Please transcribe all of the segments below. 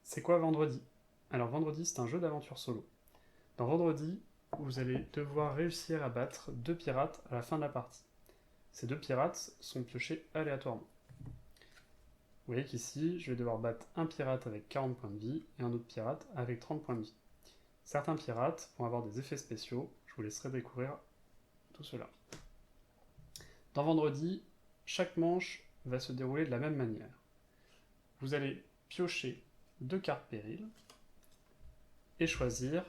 C'est quoi Vendredi? Alors Vendredi, c'est un jeu d'aventure solo. Dans Vendredi, vous allez devoir réussir à battre 2 pirates à la fin de la partie. Ces 2 pirates sont piochés aléatoirement. Vous voyez qu'ici, je vais devoir battre un pirate avec 40 points de vie et un autre pirate avec 30 points de vie. Certains pirates vont avoir des effets spéciaux, je vous laisserai découvrir tout cela. Dans Vendredi, chaque manche va se dérouler de la même manière. Vous allez piocher 2 cartes péril et choisir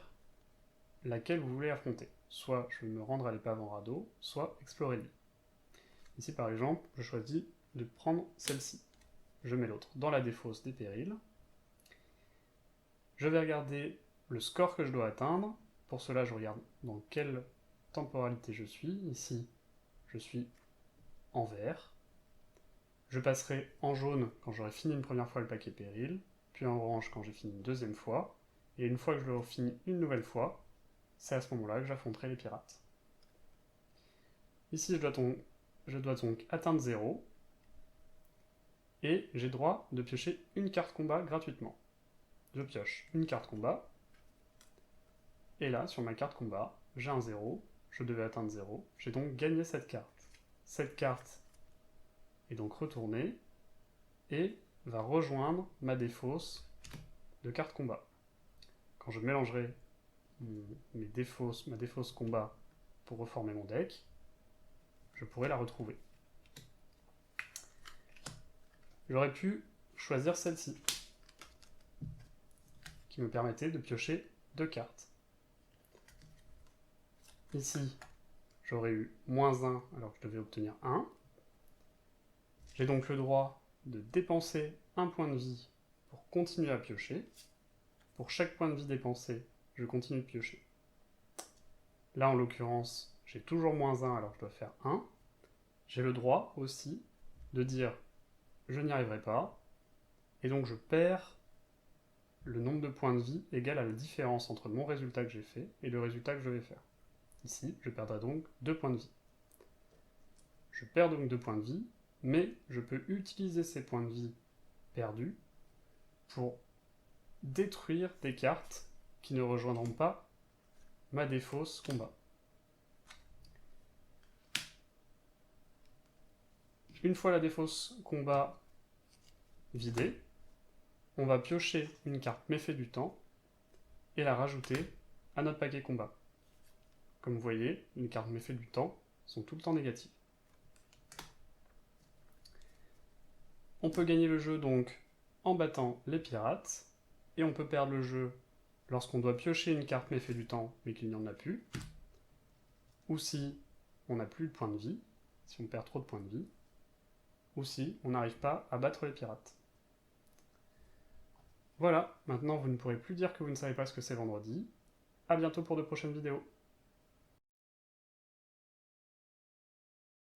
laquelle vous voulez affronter. Soit je vais me rendre à l'épave en radeau, soit explorer l'île. Ici par exemple, je choisis de prendre celle-ci. Je mets l'autre dans la défausse des périls. Je vais regarder le score que je dois atteindre. Pour cela, je regarde dans quelle temporalité je suis. Ici, je suis en vert. Je passerai en jaune quand j'aurai fini une première fois le paquet péril, puis en orange quand j'ai fini une deuxième fois, et une fois que je l'aurai fini une nouvelle fois, c'est à ce moment-là que j'affronterai les pirates. Ici, je dois donc atteindre 0, et j'ai droit de piocher une carte combat gratuitement. Je pioche une carte combat, et là, sur ma carte combat, j'ai un 0, je devais atteindre 0, j'ai donc gagné cette carte. Cette carte est donc retournée, et va rejoindre ma défausse de carte combat. Quand je mélangerai ma défausse combat pour reformer mon deck, je pourrai la retrouver. J'aurais pu choisir celle-ci, qui me permettait de piocher 2 cartes. Ici, j'aurais eu -1 alors que je devais obtenir 1. J'ai donc le droit de dépenser un point de vie pour continuer à piocher. Pour chaque point de vie dépensé, je continue de piocher. Là, en l'occurrence, j'ai toujours -1 alors que je dois faire 1. J'ai le droit aussi de dire je n'y arriverai pas, et donc je perds le nombre de points de vie égal à la différence entre mon résultat que j'ai fait et le résultat que je vais faire. Ici, je perdrai donc 2 points de vie. Je perds donc 2 points de vie, mais je peux utiliser ces points de vie perdus pour détruire des cartes qui ne rejoindront pas ma défausse combat. Une fois la défausse combat vidée, on va piocher une carte méfait du temps et la rajouter à notre paquet combat. Comme vous voyez, les cartes méfait du temps sont tout le temps négatives. On peut gagner le jeu donc en battant les pirates, et on peut perdre le jeu lorsqu'on doit piocher une carte méfait du temps mais qu'il n'y en a plus, ou si on n'a plus de points de vie, si on perd trop de points de vie, ou si on n'arrive pas à battre les pirates. Voilà, maintenant vous ne pourrez plus dire que vous ne savez pas ce que c'est Vendredi. A bientôt pour de prochaines vidéos.